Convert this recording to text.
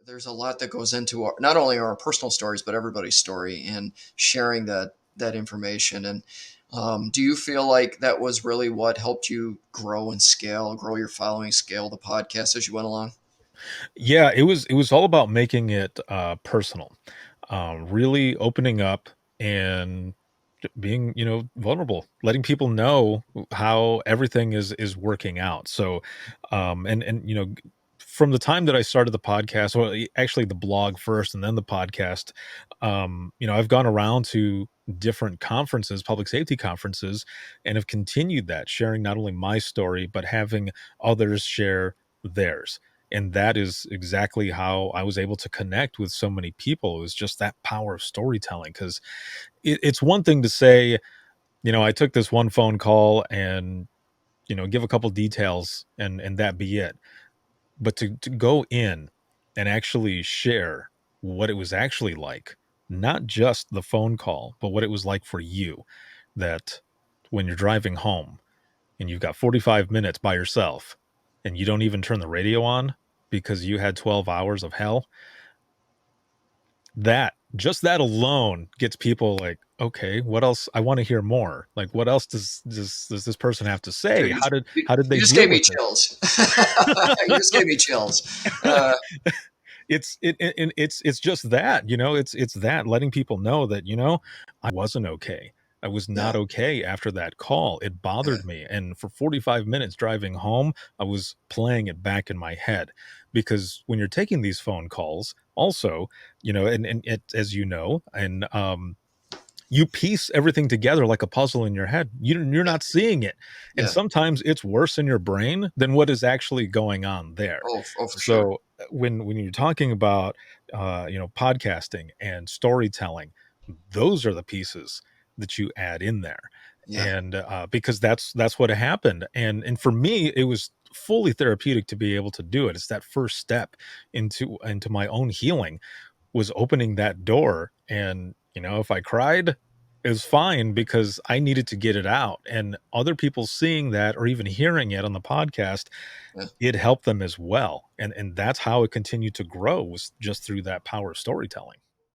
there's a lot that goes into not only our personal stories, but everybody's story and sharing that information. And do you feel like that was really what helped you grow and grow your following, scale the podcast as you went along? Yeah, it was all about making it personal, really opening up and being, vulnerable, letting people know how everything is working out. So, and from the time that I started the podcast, well, actually the blog first and then the podcast, I've gone around to different conferences, public safety conferences, and have continued that, sharing not only my story but having others share theirs. And that is exactly how I was able to connect with so many people. It was just that power of storytelling. Because it's one thing to say, I took this one phone call and, give a couple details and that be it. But to go in and actually share what it was actually like, not just the phone call, but what it was like for you, that when you're driving home and you've got 45 minutes by yourself and you don't even turn the radio on because you had 12 hours of hell, that just that alone gets people like, okay, what else? I want to hear more. Like, what else does this person have to Dude, say? How did you they just deal gave me with this? chills. You just gave me chills. It's just that, it's that letting people know that, I wasn't okay. I was not Yeah, okay after that call. It yeah, bothered me. And for 45 minutes driving home, I was playing it back in my head. Because when you're taking these phone calls, also, and it, as you know, and you piece everything together like a puzzle in your head. You're yeah, not seeing it. And yeah. sometimes it's worse in your brain than what is actually going on there. Oh, for sure. So when you're talking about podcasting and storytelling, those are the pieces that you add in there. Yeah, And because that's what happened. And for me, it was fully therapeutic to be able to do it. It's that first step into my own healing, was opening that door. And, if I cried, it was fine because I needed to get it out. And other people seeing that or even hearing it on the podcast, yeah. it helped them as well. And that's how it continued to grow, was just through that power of storytelling.